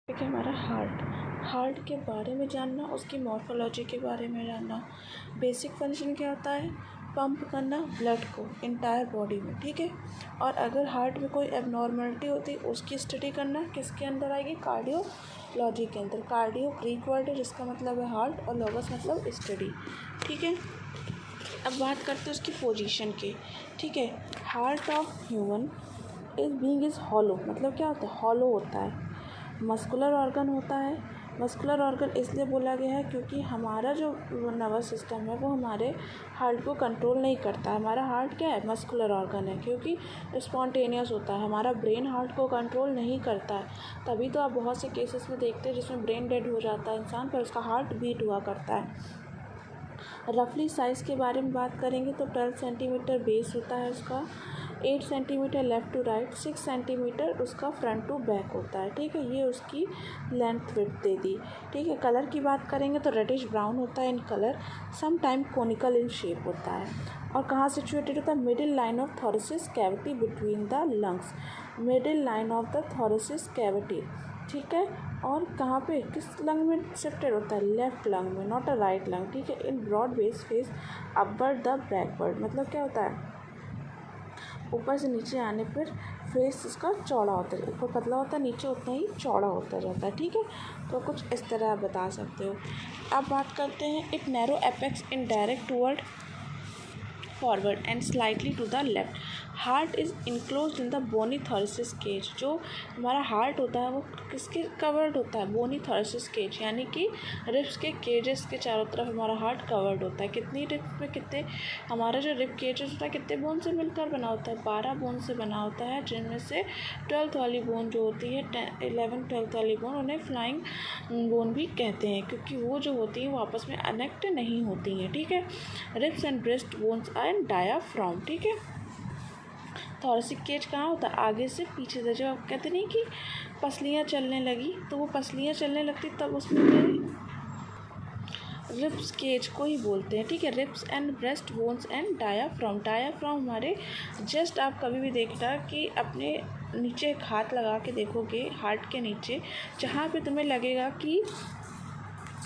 ठीक है, हमारा हार्ट के बारे में जानना, उसकी मॉर्फोलॉजी के बारे में जानना। बेसिक फंक्शन क्या होता है? पंप करना ब्लड को इंटायर बॉडी में, ठीक है। और अगर हार्ट में कोई एबनॉर्मलिटी होती है उसकी स्टडी करना किसके अंदर आएगी? कार्डियोलॉजी के अंदर। कार्डियो ग्रीक वर्ड है जिसका मतलब है हार्ट और लोगस मतलब स्टडी, ठीक है। अब बात करते हैं उसकी पोजीशन की, ठीक है। Heart of human is hollow, मतलब क्या होता है? हॉलो होता है। मस्कुलर ऑर्गन होता है। मस्कुलर ऑर्गन इसलिए बोला गया है क्योंकि हमारा जो नर्वस सिस्टम है वो हमारे हार्ट को कंट्रोल नहीं करता है। हमारा हार्ट क्या है? मस्कुलर ऑर्गन है क्योंकि स्पॉन्टेनियस होता है। हमारा ब्रेन हार्ट को कंट्रोल नहीं करता है। तभी तो आप बहुत से केसेस में देखते हैं जिसमें ब्रेन डेड हो जाता है इंसान, पर उसका हार्ट बीट हुआ करता है। रफली साइज़ के बारे में बात करेंगे तो 12 सेंटीमीटर बेस होता है उसका, 8 centimetre left to right, 6 centimetre उसका फ्रंट टू बैक होता है, ठीक है। ये उसकी लेंथ विड्थ दे दी, ठीक है। कलर की बात करेंगे तो रेडिश ब्राउन होता है in colour, some time conical in shape होता है। और कहाँ सिचुएटेड होता है? Middle line of thoracic cavity between the lungs, middle line of the thoracic cavity, ठीक है। और कहाँ पे, किस लंग में शिफ्टेड होता है? लेफ्ट लंग में, नॉट अ राइट लंग, ठीक है। In broad base face upward the backward, मतलब क्या होता है? ऊपर से नीचे आने पर फेस इसका चौड़ा होता है, ऊपर पतला होता है, नीचे उतना ही चौड़ा होता जाता है, ठीक है। तो कुछ इस तरह आप बता सकते हो। अब बात करते हैं it narrow apex in direct toward forward and slightly to the left. Heart is enclosed in the bony thoracic cage. जो हमारा हार्ट होता है वो किसके कवर्ड होता है? बोनी थोरेसिस केज, यानी कि रिब्स के केजेस के चारों तरफ हमारा हार्ट कवर्ड होता है। कितनी रिब्स में कितने, हमारा जो रिब केजेस होता है कितने बोन से मिलकर बना होता है? 12 बोन से बना होता है, जिनमें से 12th वाली बोन जो होती है 11 12th वाली बोन उन्हें फ्लाइंग बोन भी कहते हैं क्योंकि वो जो होती हैं वो आपस में कनेक्ट नहीं होती हैं, ठीक है। Ribs and breast bones and diaphragm, ठीक है। थोरेसिक केज कहाँ होता है? आगे से पीछे से। जब आप कहते नहीं कि पसलियाँ चलने लगी तो वो पसलियाँ चलने लगती तब उसमें रिब्स केज को ही बोलते हैं, ठीक है। Ribs and breast bones and diaphragm. Diaphragm हमारे जस्ट, आप कभी भी देखना कि अपने नीचे एक हाथ लगा के देखोगे हार्ट के नीचे, जहाँ पे तुम्हें लगेगा कि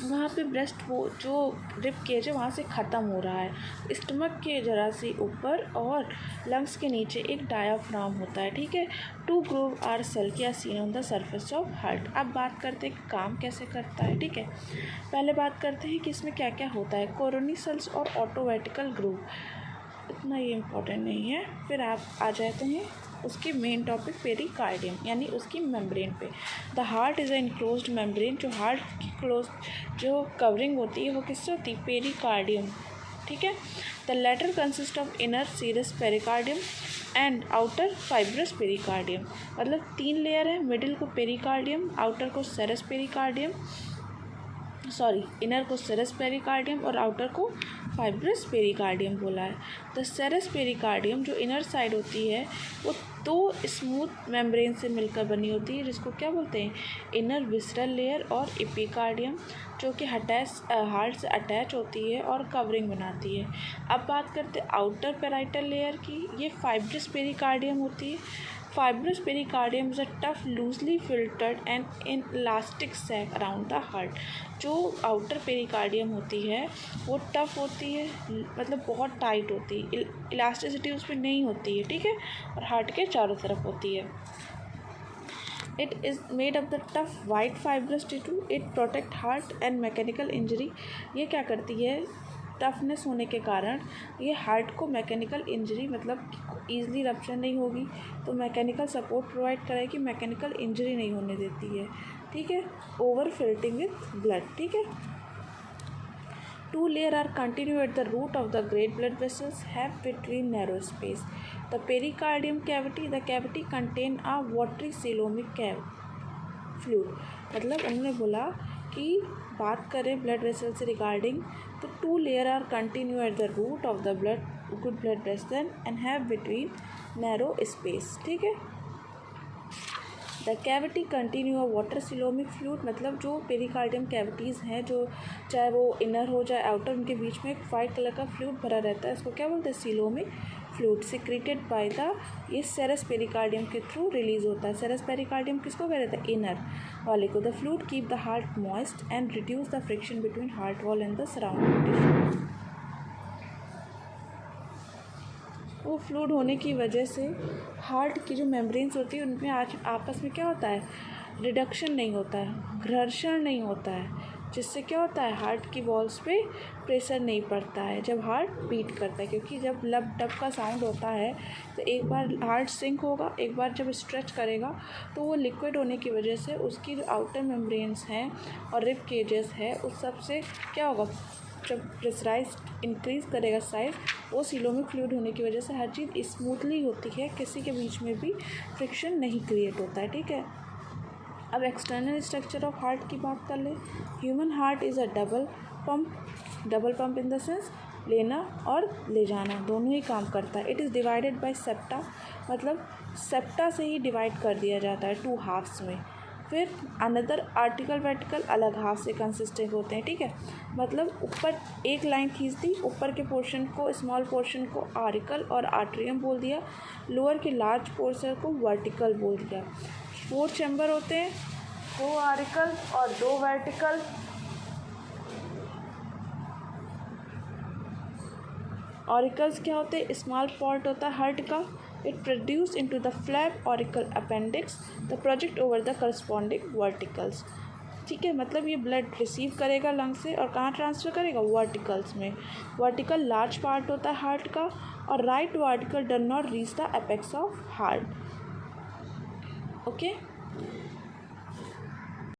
वहाँ पे ब्रेस्ट वो जो रिब केज है वहाँ से ख़त्म हो रहा है, स्टमक के ज़रा सी ऊपर और लंग्स के नीचे एक डायाफ्राम होता है, ठीक है। 2 groove are sulci are seen on the surface of heart. अब बात करते हैं कि काम कैसे करता है, ठीक है। पहले बात करते हैं कि इसमें क्या क्या होता है। कोरोनी सेल्स और ऑटोवेटिकल ग्रूव, इतना ये इम्पोर्टेंट नहीं है। फिर आप आ जाते हैं उसके मेन टॉपिक पेरिकार्डियम, यानी उसकी मेम्ब्रेन पे। The heart is a enclosed membrane. जो हार्ट की क्लोज जो कवरिंग होती है वो किससे होती है? पेरिकार्डियम, ठीक है। The latter consist of inner serous pericardium and outer fibrous pericardium, मतलब 3 लेयर है। मिडिल को पेरिकार्डियम, आउटर को सेरस पेरिकार्डियम, इनर को सेरस पेरिकार्डियम और आउटर को फाइब्रस पेरिकार्डियम बोला है। द सेरस पेरिकार्डियम जो इनर साइड होती है वो 2 स्मूथ मेम्ब्रेन से मिलकर बनी होती है, जिसको क्या बोलते हैं? इनर विसरल लेयर और एपिकार्डियम, जो कि हार्ट से अटैच होती है और कवरिंग बनाती है। अब बात करते हैं आउटर पेराइटल लेयर की, ये फाइब्रस पेरिकार्डियम होती है। Fibrous pericardium is a tough, loosely filtered and inelastic sac around the heart. जो आउटर पेरिकार्डियम होती है वो टफ होती है, मतलब बहुत टाइट होती है, इलास्टिसिटी उसमें नहीं होती है, ठीक है। और हार्ट के चारों तरफ होती है। It is made of the tough white fibrous tissue. It protect heart and mechanical injury. ये क्या करती है? टफनेस होने के कारण ये हार्ट को मैकेनिकल इंजरी, मतलब ईज़िली रप्चर नहीं होगी तो मैकेनिकल सपोर्ट प्रोवाइड करेगी, मैकेनिकल इंजरी नहीं होने देती है, ठीक है। ओवर फिल्टिंग विथ ब्लड, ठीक है। 2 layers are continued at the root of the great blood vessels have between narrow space. The pericardium cavity, the cavity contain a watery coelomic fluid. मतलब उन्होंने बोला कि बात करें ब्लड वेसल से रिगार्डिंग तो 2 layer are continue at the root of the good blood vessel and have between narrow space, ठीक है। The cavity continue water coelomic fluid, मतलब जो पेरिकार्डियम कैविटीज़ हैं, जो चाहे वो इनर हो चाहे आउटर, उनके बीच में एक वाइट कलर का फ्लूइड भरा रहता है, इसको क्या बोलते हैं? Coelomic fluid secreted by the, ये सेरस पेरिकार्डियम के थ्रू रिलीज होता है। सेरस पेरिकार्डियम किसको कह रहे थे? इनर वाले को। The fluid keep the heart moist and reduce the friction between heart wall and the surrounding tissue. वो फ्लूइड होने की वजह से हार्ट की जो मेम्ब्रेन्स होती है उनमें आज आपस में क्या होता है? रिडक्शन नहीं होता है, घर्षण नहीं होता है, जिससे क्या होता है? हार्ट की वॉल्स पे प्रेशर नहीं पड़ता है जब हार्ट बीट करता है। क्योंकि जब लब डब का साउंड होता है तो एक बार हार्ट सिंक होगा, एक बार जब स्ट्रेच करेगा तो वो लिक्विड होने की वजह से उसकी जो आउटर मेम्ब्रेन्स हैं और रिब केजेस है उस सब से क्या होगा? जब प्रेशराइज इंक्रीज़ करेगा साइज, वो सीलों में फ्लूइड होने की वजह से हर चीज़ स्मूथली होती है, किसी के बीच में भी फ्रिक्शन नहीं क्रिएट होता है। ठीक है, अब एक्सटर्नल स्ट्रक्चर ऑफ हार्ट की बात कर ले। Human heart is a double pump in the sense लेना और ले जाना दोनों ही काम करता है। It is divided by septa, मतलब सेप्टा से ही डिवाइड कर दिया जाता है 2 हाफ्स में। फिर अनदर आर्टिकल वर्टिकल अलग हाफ से कंसिस्टेंट होते हैं। ठीक है, मतलब ऊपर एक लाइन खींच दी, ऊपर के पोर्शन को, स्मॉल पोर्शन को आर्टिकल और आर्ट्रियम बोल दिया, लोअर के लार्ज पोर्शन को वर्टिकल बोल दिया। 4 चैम्बर होते हैं, 2 आर्टिकल और 2 वर्टिकल। ऑरिकल्स क्या होते हैं? स्मॉल पार्ट होता है हार्ट का। It produce into the flap auricle appendix the project over the corresponding verticals. ठीक है, मतलब ये ब्लड रिसीव करेगा लंग से और कहाँ ट्रांसफ़र करेगा? वर्टिकल्स में। वर्टिकल लार्ज पार्ट होता है हार्ट का और right vertical does not reach the apex of heart. Okay.